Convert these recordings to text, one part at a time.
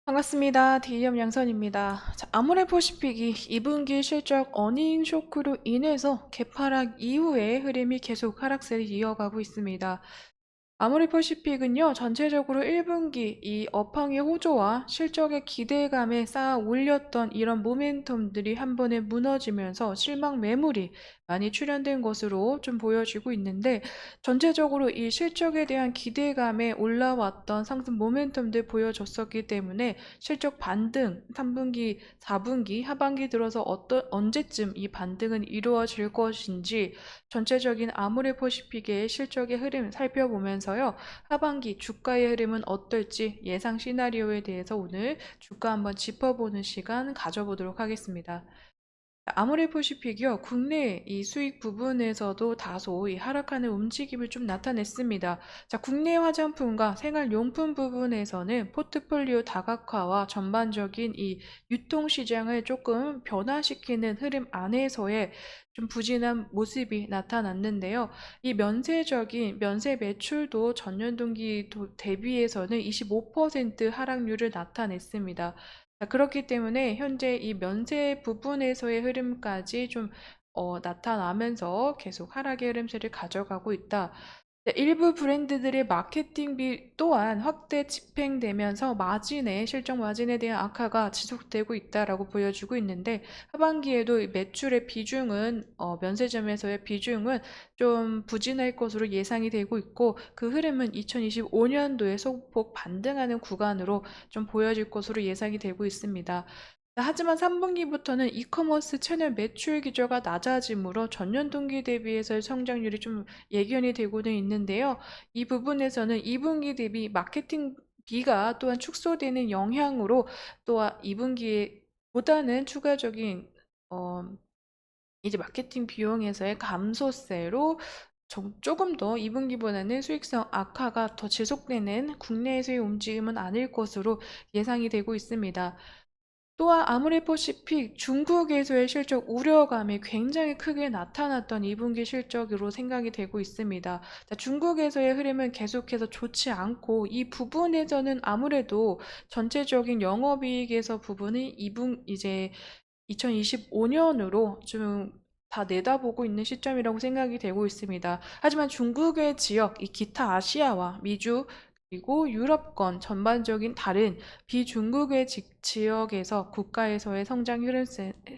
반갑습니다. 디엠 양선입니다. 자, 아모레퍼시픽이 2분기 실적 어닝 쇼크로 인해서 개파락 이후에 흐름이 계속 하락세를 이어가고 있습니다. 아모레퍼시픽은요, 전체적으로 1분기 이 업황의 호조와 실적의 기대감에 쌓아 올렸던 이런 모멘텀들이 한 번에 무너지면서 실망 매물이 많이 출현된 것으로 좀 보여지고 있는데, 전체적으로 이 실적에 대한 기대감에 올라왔던 상승 모멘텀들 보여줬었기 때문에 실적 반등 3분기, 4분기, 하반기 들어서 언제쯤 이 반등은 이루어질 것인지 전체적인 아모레퍼시픽의 실적의 흐름 살펴보면서요. 하반기 주가의 흐름은 어떨지 예상 시나리오에 대해서 오늘 주가 한번 짚어보는 시간 가져보도록 하겠습니다. 아모레퍼시픽이요, 국내 이 수익 부분에서도 다소 이 하락하는 움직임을 좀 나타냈습니다. 자, 국내 화장품과 생활용품 부분에서는 포트폴리오 다각화와 전반적인 이 유통시장을 조금 변화시키는 흐름 안에서의 좀 부진한 모습이 나타났는데요. 이 면세 매출도 전년 동기 대비해서는 25% 하락률을 나타냈습니다. 자, 그렇기 때문에 현재 이 면세 부분에서의 흐름까지 좀 나타나면서 계속 하락의 흐름세를 가져가고 있다. 네, 일부 브랜드들의 마케팅비 또한 확대 집행되면서 실적 마진에 대한 악화가 지속되고 있다라고 보여주고 있는데, 하반기에도 이 매출의 비중은 면세점에서의 비중은 좀 부진할 것으로 예상이 되고 있고, 그 흐름은 2025년도에 소폭 반등하는 구간으로 좀 보여질 것으로 예상이 되고 있습니다. 하지만 3분기부터는 이커머스 채널 매출 기조가 낮아지므로 전년 동기 대비해서의 성장률이 좀 예견이 되고는 있는데요. 이 부분에서는 2분기 대비 마케팅비가 또한 축소되는 영향으로 또한 2분기에 보다는 추가적인 어, 이제 마케팅 비용에서의 감소세로 조금 더 2분기보다는 수익성 악화가 더 지속되는 국내에서의 움직임은 아닐 것으로 예상이 되고 있습니다. 또한 아모레퍼시픽 중국에서의 실적 우려감이 굉장히 크게 나타났던 2분기 실적으로 생각이 되고 있습니다. 자, 중국에서의 흐름은 계속해서 좋지 않고 이 부분에서는 아무래도 전체적인 영업이익에서 부분이 이제 2025년으로 좀 다 내다보고 있는 시점이라고 생각이 되고 있습니다. 하지만 중국의 지역, 이 기타 아시아와 미주, 그리고 유럽권 전반적인 다른 비중국의 지역에서 국가에서의 성장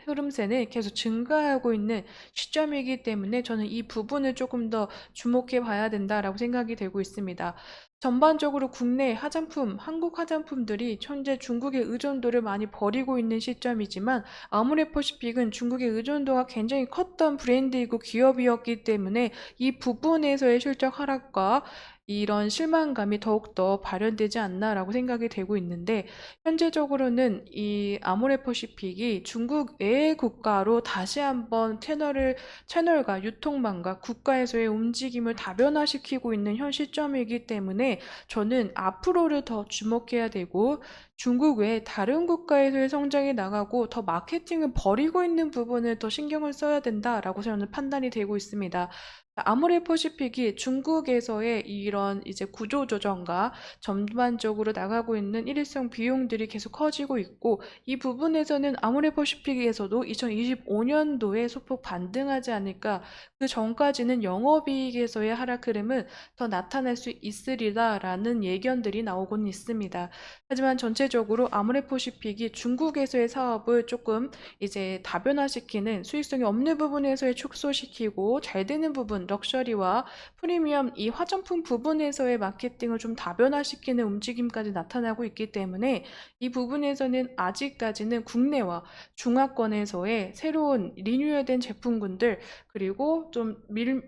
흐름세는 계속 증가하고 있는 시점이기 때문에 저는 이 부분을 조금 더 주목해 봐야 된다라고 생각이 되고 있습니다. 전반적으로 국내 화장품, 한국 화장품들이 현재 중국의 의존도를 많이 버리고 있는 시점이지만 아모레퍼시픽은 중국의 의존도가 굉장히 컸던 브랜드이고 기업이었기 때문에 이 부분에서의 실적 하락과 이런 실망감이 더욱더 발현되지 않나라고 생각이 되고 있는데, 현재적으로는 이 아모레퍼시픽이 중국 외의 국가로 다시 한번 채널과 유통망과 국가에서의 움직임을 다변화시키고 있는 현 시점이기 때문에 저는 앞으로를 더 주목해야 되고 중국 외 다른 국가에서의 성장이 나가고 더 마케팅을 버리고 있는 부분을 더 신경을 써야 된다라고 저는 판단이 되고 있습니다. 아모레퍼시픽이 중국에서의 이런 이제 구조조정과 전반적으로 나가고 있는 일회성 비용들이 계속 커지고 있고, 이 부분에서는 아모레퍼시픽에서도 2025년도에 소폭 반등하지 않을까, 그 전까지는 영업이익에서의 하락 흐름은 더 나타날 수 있으리라라는 예견들이 나오곤 있습니다. 하지만 전체적으로 아모레퍼시픽이 중국에서의 사업을 조금 이제 다변화시키는, 수익성이 없는 부분에서의 축소시키고 잘 되는 부분, 럭셔리와 프리미엄 이 화장품 부분에서의 마케팅을 좀 다변화시키는 움직임까지 나타나고 있기 때문에 이 부분에서는 아직까지는 국내와 중화권에서의 새로운 리뉴얼된 제품군들, 그리고 좀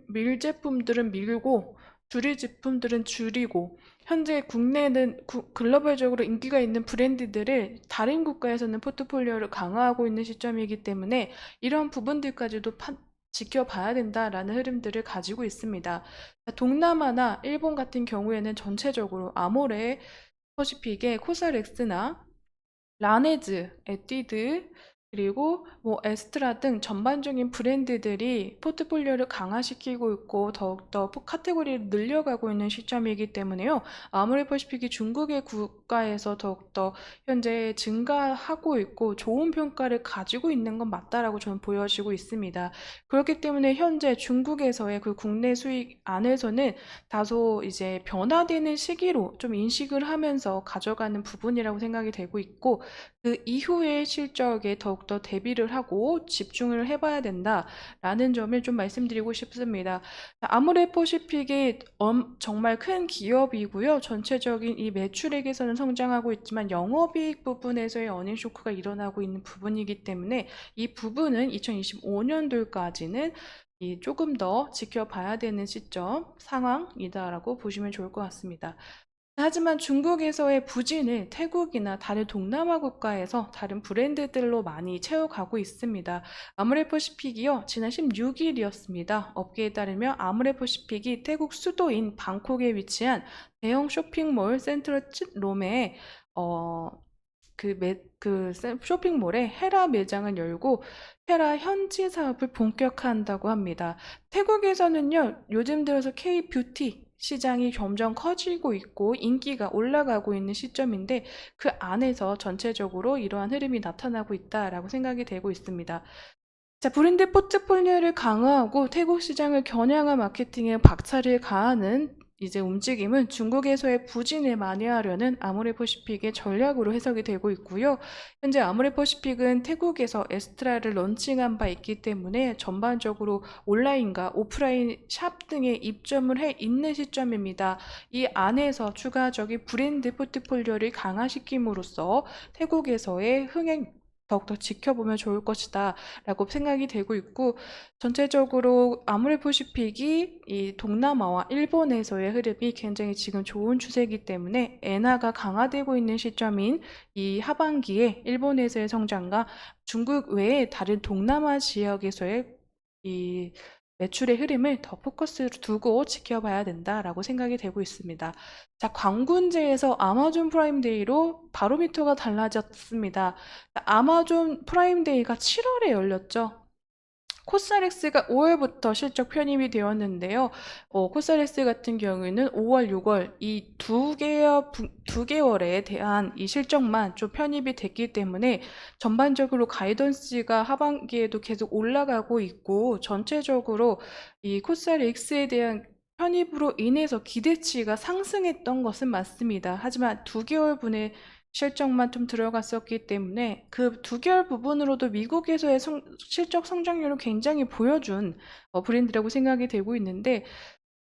밀제품들은 밀고 줄일 제품들은 줄이고, 현재 국내는 글로벌적으로 인기가 있는 브랜드들을 다른 국가에서는 포트폴리오를 강화하고 있는 시점이기 때문에 이런 부분들까지도 지켜봐야 된다라는 흐름들을 가지고 있습니다. 동남아나 일본 같은 경우에는 전체적으로 아모레 퍼시픽의 코사렉스나 라네즈, 에뛰드, 그리고 뭐 에스트라 등 전반적인 브랜드들이 포트폴리오를 강화시키고 있고 더욱더 카테고리를 늘려가고 있는 시점이기 때문에요. 아모레퍼시픽이 중국의 국가에서 더욱더 현재 증가하고 있고 좋은 평가를 가지고 있는 건 맞다라고 저는 보여지고 있습니다. 그렇기 때문에 현재 중국에서의 그 국내 수익 안에서는 다소 이제 변화되는 시기로 좀 인식을 하면서 가져가는 부분이라고 생각이 되고 있고, 그 이후의 실적에 더욱더 대비를 하고 집중을 해봐야 된다라는 점을 좀 말씀드리고 싶습니다. 아모레퍼시픽이 정말 큰 기업이고요. 전체적인 이 매출액에서는 성장하고 있지만 영업이익 부분에서의 어닝 쇼크가 일어나고 있는 부분이기 때문에 이 부분은 2025년도까지는 조금 더 지켜봐야 되는 시점 상황이다라고 보시면 좋을 것 같습니다. 하지만 중국에서의 부진을 태국이나 다른 동남아 국가에서 다른 브랜드들로 많이 채워가고 있습니다. 아모레퍼시픽이요, 지난 16일이었습니다. 업계에 따르면 아모레퍼시픽이 태국 수도인 방콕에 위치한 대형 쇼핑몰 센트럴 롬에 쇼핑몰에 헤라 매장을 열고 헤라 현지 사업을 본격화한다고 합니다. 태국에서는요, 요즘 들어서 K-뷰티 시장이 점점 커지고 있고 인기가 올라가고 있는 시점인데, 그 안에서 전체적으로 이러한 흐름이 나타나고 있다라고 생각이 되고 있습니다. 자, 브랜드 포트폴리오를 강화하고 태국 시장을 겨냥한 마케팅에 박차를 가하는 이제 움직임은 중국에서의 부진을 만회하려는 아모레퍼시픽의 전략으로 해석이 되고 있고요. 현재 아모레퍼시픽은 태국에서 에스트라를 런칭한 바 있기 때문에 전반적으로 온라인과 오프라인 샵 등에 입점을 해 있는 시점입니다. 이 안에서 추가적인 브랜드 포트폴리오를 강화시킴으로써 태국에서의 흥행 더욱더 지켜보면 좋을 것이다 라고 생각이 되고 있고, 전체적으로 아모레퍼시픽이 이 동남아와 일본에서의 흐름이 굉장히 지금 좋은 추세이기 때문에 엔화가 강화되고 있는 시점인 이 하반기에 일본에서의 성장과 중국 외에 다른 동남아 지역에서의 이 매출의 흐름을 더 포커스를 두고 지켜봐야 된다라고 생각이 되고 있습니다. 자, 광군제에서 아마존 프라임데이로 바로미터가 달라졌습니다. 아마존 프라임데이가 7월에 열렸죠. 코스알엑스가 5월부터 실적 편입이 되었는데요. 코스알엑스 같은 경우에는 5월, 6월 이 두 개월에 대한 이 실적만 좀 편입이 됐기 때문에 전반적으로 가이던스가 하반기에도 계속 올라가고 있고, 전체적으로 이 코스알엑스에 대한 편입으로 인해서 기대치가 상승했던 것은 맞습니다. 하지만 2개월분의 실적만 좀 들어갔었기 때문에 그 2개월 부분으로도 미국에서의 실적 성장률을 굉장히 보여준 브랜드라고 생각이 되고 있는데,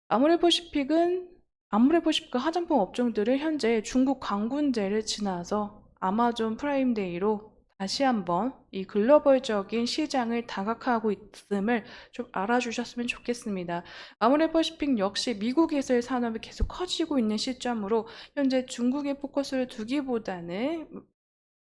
아모레퍼시픽과 화장품 업종들은 현재 중국 광군제를 지나서 아마존 프라임데이로 다시 한번 이 글로벌적인 시장을 다각화하고 있음을 좀 알아주셨으면 좋겠습니다. 아모레퍼시픽 역시 미국에서의 산업이 계속 커지고 있는 시점으로 현재 중국에 포커스를 두기보다는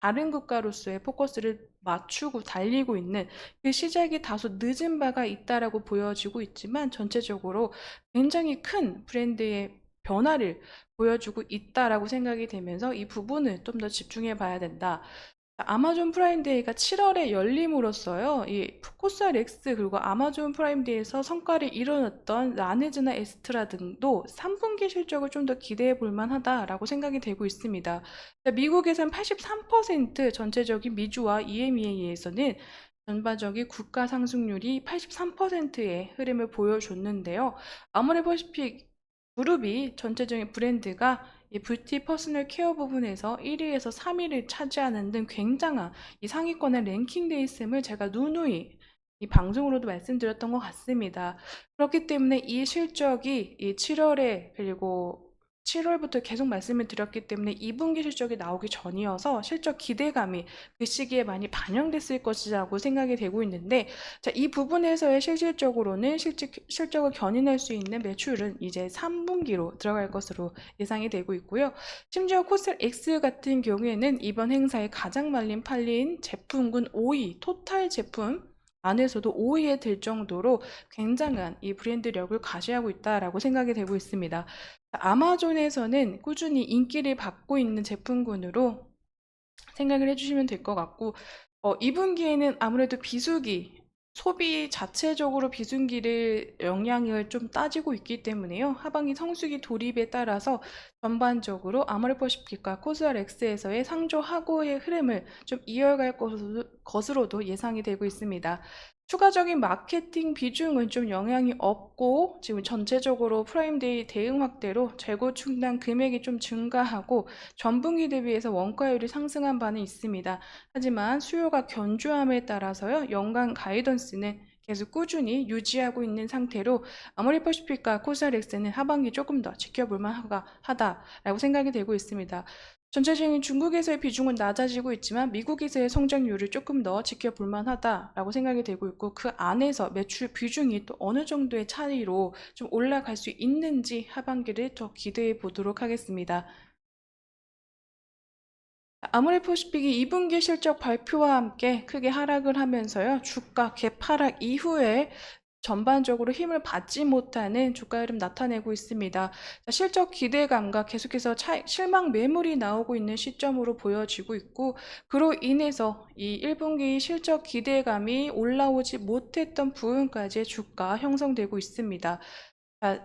다른 국가로서의 포커스를 맞추고 달리고 있는 그 시작이 다소 늦은 바가 있다라고 보여지고 있지만, 전체적으로 굉장히 큰 브랜드의 변화를 보여주고 있다라고 생각이 되면서 이 부분을 좀 더 집중해 봐야 된다. 아마존 프라임데이가 7월에 열림으로써요, 이 코스알엑스 그리고 아마존 프라임데이에서 성과를 이뤄냈던 라네즈나 에스트라 등도 3분기 실적을 좀 더 기대해 볼 만하다라고 생각이 되고 있습니다. 미국에선 83% 전체적인 미주와 EMEA에서는 전반적인 국가 상승률이 83%의 흐름을 보여줬는데요. 아모레퍼시픽 그룹이 전체적인 브랜드가 이 뷰티 퍼스널 케어 부분에서 1위에서 3위를 차지하는 등 굉장한 이 상위권에 랭킹되어 있음을 제가 누누이 이 방송으로도 말씀드렸던 것 같습니다. 그렇기 때문에 이 실적이 이 7월에 그리고 7월부터 계속 말씀을 드렸기 때문에 2분기 실적이 나오기 전이어서 실적 기대감이 그 시기에 많이 반영됐을 것이라고 생각이 되고 있는데, 자, 이 부분에서의 실질적으로는 실적을 견인할 수 있는 매출은 이제 3분기로 들어갈 것으로 예상이 되고 있고요. 심지어 코스닥 X 같은 경우에는 이번 행사에 가장 팔린 제품군 5위, 토탈 제품 안에서도 5위에 들 정도로 굉장한 이 브랜드력을 과시하고 있다라고 생각이 되고 있습니다. 아마존에서는 꾸준히 인기를 받고 있는 제품군으로 생각을 해주시면 될 것 같고, 2분기에는 아무래도 비수기, 소비 자체적으로 비수기를 영향을 좀 따지고 있기 때문에요. 하반기 성수기 돌입에 따라서 전반적으로 아모레퍼시픽과 코스알엑스에서의 상조하고의 흐름을 좀 이어갈 것으로도 예상이 되고 있습니다. 추가적인 마케팅 비중은 좀 영향이 없고 지금 전체적으로 프라임데이 대응 확대로 재고 충당 금액이 좀 증가하고 전분기 대비해서 원가율이 상승한 바는 있습니다. 하지만 수요가 견조함에 따라서요, 연간 가이던스는 계속 꾸준히 유지하고 있는 상태로 아모레퍼시픽과 코스알엑스는 하반기 조금 더 지켜볼 만하다라고 생각이 되고 있습니다. 전체적인 중국에서의 비중은 낮아지고 있지만 미국에서의 성장률을 조금 더 지켜볼 만하다라고 생각이 되고 있고, 그 안에서 매출 비중이 또 어느 정도의 차이로 좀 올라갈 수 있는지 하반기를 더 기대해 보도록 하겠습니다. 아모레퍼시픽이 2분기 실적 발표와 함께 크게 하락을 하면서요, 주가 개파락 이후에 전반적으로 힘을 받지 못하는 주가 흐름 나타내고 있습니다. 실적 기대감과 계속해서 실망 매물이 나오고 있는 시점으로 보여지고 있고, 그로 인해서 이 1분기 실적 기대감이 올라오지 못했던 부분까지 주가 형성되고 있습니다.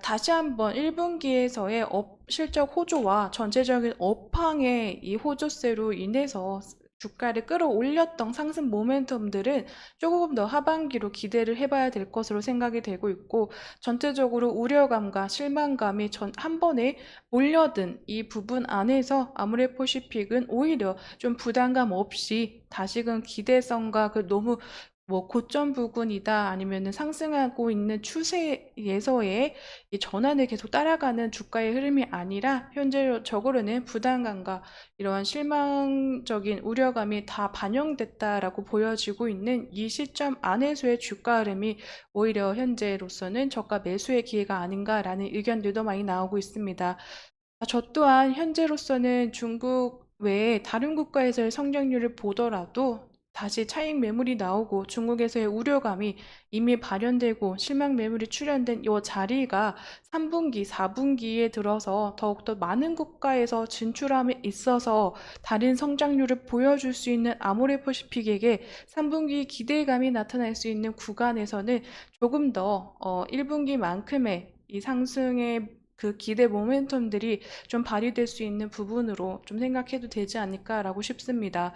다시 한번 1분기에서의 실적 호조와 전체적인 업황의 이 호조세로 인해서 주가를 끌어올렸던 상승 모멘텀들은 조금 더 하반기로 기대를 해봐야 될 것으로 생각이 되고 있고, 전체적으로 우려감과 실망감이 한 번에 몰려든 이 부분 안에서 아모레퍼시픽은 오히려 좀 부담감 없이 다시금 기대성과 그 너무 고점 부근이다 아니면은 상승하고 있는 추세에서의 이 전환을 계속 따라가는 주가의 흐름이 아니라 현재적으로는 부담감과 이러한 실망적인 우려감이 다 반영됐다라고 보여지고 있는 이 시점 안에서의 주가 흐름이 오히려 현재로서는 저가 매수의 기회가 아닌가라는 의견들도 많이 나오고 있습니다. 저 또한 현재로서는 중국 외에 다른 국가에서의 성장률을 보더라도 다시 차익 매물이 나오고 중국에서의 우려감이 이미 발현되고 실망 매물이 출현된 이 자리가 3분기, 4분기에 들어서 더욱더 많은 국가에서 진출함에 있어서 다른 성장률을 보여줄 수 있는 아모레퍼시픽에게 3분기 기대감이 나타날 수 있는 구간에서는 조금 더 1분기만큼의 이 상승의 그 기대 모멘텀들이 좀 발휘될 수 있는 부분으로 좀 생각해도 되지 않을까라고 싶습니다.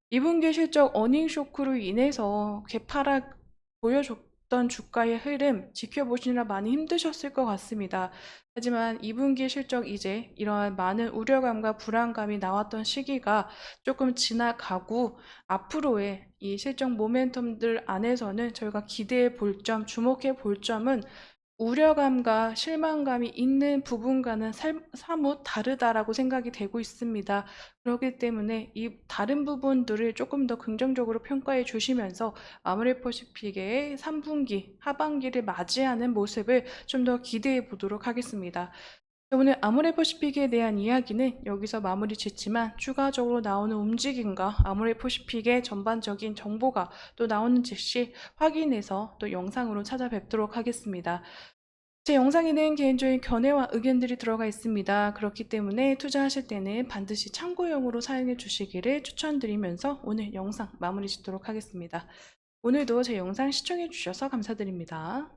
2분기 실적 어닝 쇼크로 인해서 개파락 보여줬던 주가의 흐름 지켜보시느라 많이 힘드셨을 것 같습니다. 하지만 2분기 실적 이제 이러한 많은 우려감과 불안감이 나왔던 시기가 조금 지나가고 앞으로의 이 실적 모멘텀들 안에서는 저희가 기대해 볼 점, 주목해 볼 점은 우려감과 실망감이 있는 부분과는 사뭇 다르다라고 생각이 되고 있습니다. 그렇기 때문에 이 다른 부분들을 조금 더 긍정적으로 평가해 주시면서 아모레퍼시픽의 3분기, 하반기를 맞이하는 모습을 좀 더 기대해 보도록 하겠습니다. 오늘 아모레퍼시픽에 대한 이야기는 여기서 마무리 짓지만, 추가적으로 나오는 움직임과 아모레퍼시픽의 전반적인 정보가 또 나오는 즉시 확인해서 또 영상으로 찾아뵙도록 하겠습니다. 제 영상에는 개인적인 견해와 의견들이 들어가 있습니다. 그렇기 때문에 투자하실 때는 반드시 참고용으로 사용해 주시기를 추천드리면서 오늘 영상 마무리 짓도록 하겠습니다. 오늘도 제 영상 시청해 주셔서 감사드립니다.